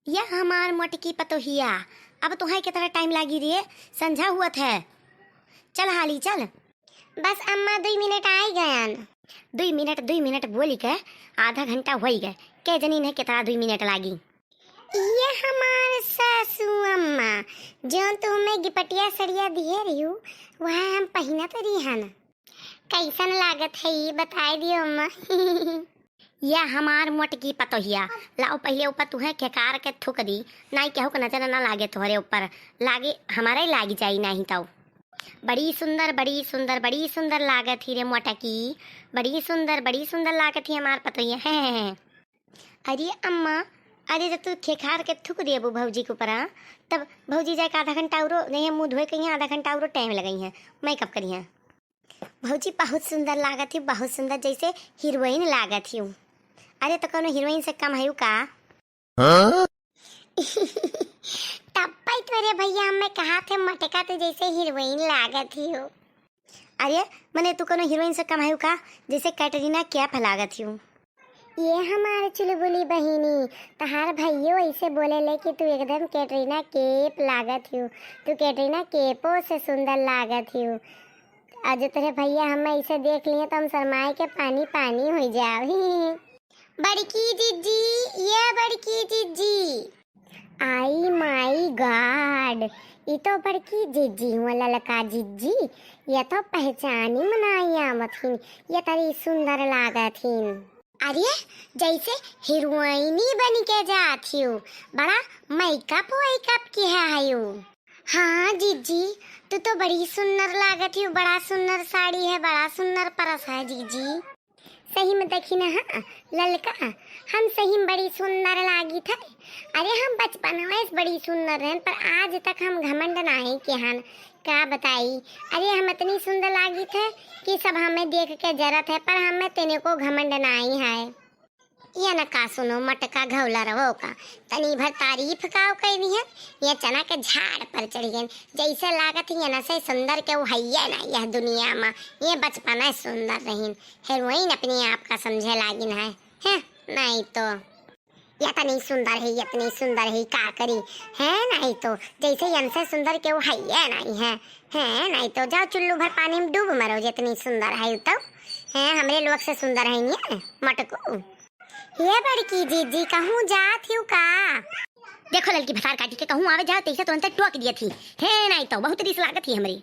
यह हमार मोटकी पतोहिया। अब तुहाई के तरह टाइम लागी रे, संझा हुआ है। चल हाली चल। बस अम्मा 2 मिनट आई गयन। 2 मिनट बोली के आधा घंटा हो गए। के जनी ने कितना 2 मिनट लागी। ये हमार सासू अम्मा जो तुम्हें गिपटिया सड़िया दिए रही हूँ वह हम पहिना तो रही हन। कैसन लागत है ये बताए दियो अम्मा। यह हमार मोटकी पतोहिया। लाओ पहले ऊपर तुहे केकार के थूक दी, नहीं केहू के नजर ना लागे तोहरे ऊपर, लागे हमारे लागी जाई नहीं तो। बड़ी सुंदर बड़ी सुंदर बड़ी सुंदर लागत ही रे मोटकी, बड़ी सुंदर लागत ही हमार पतोहिया है। अरे अम्मा, अरे जब तू खेखार के थूक दिए भौजी के ऊपर, तब भौजी जाए आधा घंटा और नहीं मुँह धोए कहीं आधा घंटा और टाइम लगई है। मैं कब करी है भौजी? बहुत सुंदर लागत ही, बहुत सुंदर, जैसे हीरोइन लागत ही। अरे तो कौनो हीरोइन से कम है का? टप्पा तोरे भैया हमें कहा थे मटका तो जैसे हीरोइन लागत ही हो। अरे मने तू कौनो हीरोइन से कम है का? जैसे कैटरीना कैफ लागत ही। ये हमारे चुलबुली बहिनी तहार भैयो ऐसे बोले ले कि तू एकदम कैटरीना कैफ लागत ही। तू कैटरीना कैफो से सुंदर लागत ही। आज तेरे भैया हमें ऐसे देख लिए तो हम शर्माए के पानी पानी हो जाओ। बड़की जीजी, ये बड़की जीजी। आई माई गॉड, ये तो बड़की जीजी हुआ, ललका जीजी। ये तो पहचानी मनाइया मथिन, ये तरी सुंदर लागत हिन। अरे जैसे हीरोइनी बन के जाती हो, बड़ा मेकअप वेकअप किया है यू। हाँ जीजी, तू तो बड़ी सुंदर लागत हो, बड़ा सुंदर साड़ी है, बड़ा सुंदर परस है जीजी। सही में देखी ना, हाँ ललका, हम सही में बड़ी सुंदर लागी थे। अरे हम बचपन में बड़ी सुंदर हैं, पर आज तक हम घमंड नहीं के हन, क्या बताई। अरे हम इतनी सुंदर लागी थे कि सब हमें देख के जरत है, पर हमें तेने को घमंड नहीं है। ये न का सुनो मटका घौला रहो का, तनी भर तारीफ का कह दी है। ये चना के झाड़ पर चढ़ गए, जैसे लागत है न से सुंदर के वो है ना यह दुनिया में। ये बचपन है सुंदर रहीन, हीरोइन अपने आप का समझे लागिन है नहीं तो। या तो नहीं सुंदर है, इतनी सुंदर है का करी है नहीं तो, जैसे इनसे सुंदर के वो है है नहीं तो। जाओ चुल्लू भर पानी में डूब मरो, जितनी सुंदर है तो है। हमरे लोग से सुंदर है ये मटको। ये बड़की जीजी कहूँ जात हूँ का? देखो लड़की भसार काटी के कहूँ आवे जा तैसे तुरंत टोक दिया थी है नहीं तो। बहुत रिस लागत थी हमारी।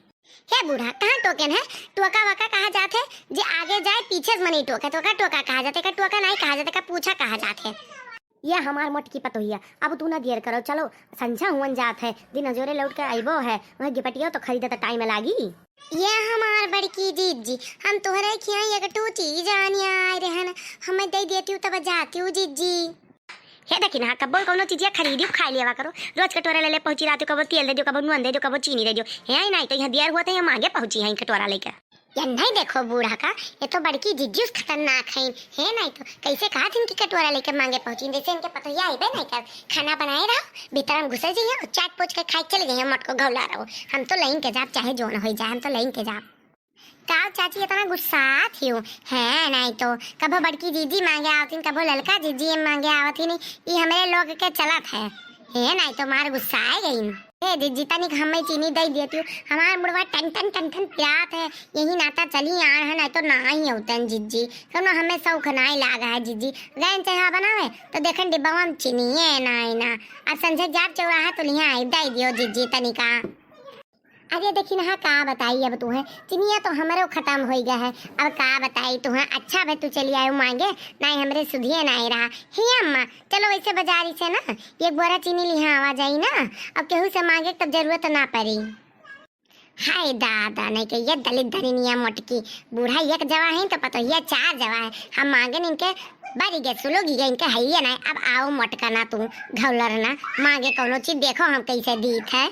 हे बूढ़ा कहाँ टोकन है? टोका वका कहा जाते जे आगे जाए पीछे से मनी टोका, टोका कहा जाते का, टोका नहीं कहा जाते का, पूछा कहा जाते। यह हमार मोटकी पतोहिया। अब तू ना देर करो, चलो संझा हुन जात है, दिन अजोरे लौट के आइबो है। वह गिपटिया तो खरीदे तो टाइम लागी। ये हमार बड़की जीजी, हम तोहरे खिया एक टू चीज आनी आए रहन, हमें दे देती हूँ तब जाती हूँ जीजी। हे देखी ना कब कोनो चीज़ खरीदी खा लिया करो, रोज कटोरा ले ले पहुंची रात कब तेल दे दो, कब नून दे दो, कब चीनी दे दो है नहीं तो। यहाँ देर हुआ तो यहाँ आगे पहुंची है कटोरा लेकर। या नहीं देखो बूढ़ा का, ये तो बड़की जिज्जू खतरनाक है नहीं तो। कैसे कहा थी इनकी कटोरा लेकर मांगे पहुंची, जैसे इनके पतोहिया आइबे नहीं कर। खाना बनाए रहो, भीतर हम घुसे जाइए, चाट पोच के खाए चले जाइए, मटको घौला रहो। हम तो लाइन के जाब चाहे जो न हो जाए, हम तो लाइन के जाब। का चाची इतना गुस्सा थी है नहीं तो। कबो बड़की जीजी मांगे आवती, कबो ललका जीजी मांगे आवती नहीं। ये हमारे लोग के चलत है नहीं तो। मार गुस्सा आ गई ए जीजी, तनिक हमें चीनी दे देती हूँ, हमारे मुड़वा टन टन टन टन प्यात है। यही नाता चली यार है नहीं तो ना ही होता है जीजी। कौन हमें शौक नहीं लागा है जीजी। गैन चाहे बनावे तो देखें डिब्बा में चीनी है ना। अब संजय जाप चौराहा तो लिया आई दे दियो जीजी तनिका। अरे देखी ना का बताई अब तुम्हें, चिनिया तो हमारे खत्म हो गया है। अब का बताई तुम्हें, अच्छा भाई तू चली आयो मांगे नहीं, हमरे सुधिए नहीं रहा ही। अम्मा चलो वैसे बाजारी से ना एक बोरा चीनी लिहा आवा जाई ना, अब केहू से मांगे तब जरूरत ना पड़ी। हाय दादा नहीं के ये दलित धनिया मोटकी बूढ़ा एक जवा है तो पता ये 4 जवा है। हम मांगे इनके बारी गए सुलोगी गए इनके है नहीं। अब आओ मोटका ना तू घौलर ना मांगे कोनो चीज, देखो हम कैसे दीत है।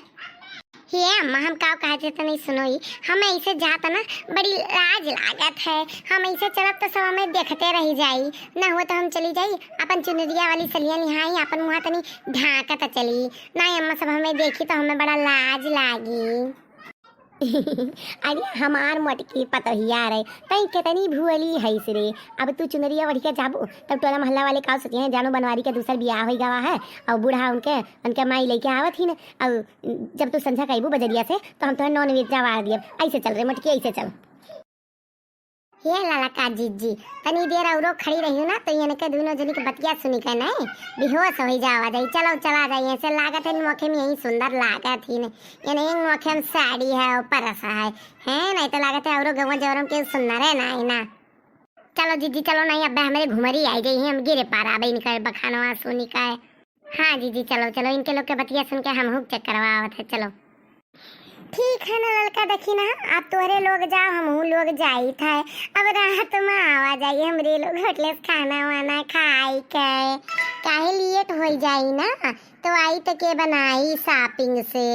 ये अम्मा हम का कहते तो नहीं सुनोई, हमें ऐसे जाता ना बड़ी लाज लागत है। हम ऐसे चलत तो सब हमें देखते रह जाई, ना हुआ तो हम चली जाई अपन चुनरिया वाली सलिया निहाई, अपन मुँह तनी ढाकत चली नहीं। अम्मा सब हमें देखी तो हमें बड़ा लाज लागी। अरे हमार मटकी पतहिया रे तई कितनी भुअली हईस रे। अब तू चुनरिया बढ़ के जाबो तब टोला मोहल्ला वाले का सोचे हैं जानो बनवारी के दूसर बियाह हो गवा है और बूढ़ा उनके उनके माई लेके आवत ही न। और जब तू संझा कईबू बजरिया से तो हम तो नॉन वेज जवार दिए। ऐसे चल रे मटकी ऐसे चल। हे लाला का जीजी तनी देर औरो खड़ी रही ना तो ये के दोनों जनी के बतिया सुनी के नहीं बेहोश हो जावा जाई। चलो चला जाइए ऐसे लागत है मौके में यही सुंदर लागत ही ने ये नहीं मौके में साड़ी है ऊपर ऐसा है नहीं तो लागत है औरो गवा जवरम के सुंदर है ना। चलो जीजी चलो नहीं अब हमारे घुमरी आई गई है हम गिरे पारा भाई निकल बखानवा सुनी का है। हाँ जीजी चलो चलो इनके लोग के बतिया सुन के हम हुक चेक करवावत है। चलो ठीक है ना लड़का देखी ना आप तोहरे लोग जाओ हम लोग जाई था अब रात में आवा जाइए हमरे लोग होटल खाना वाना खाई के काहे लेट हो जाई ना तो आई तो के बनाई शॉपिंग से।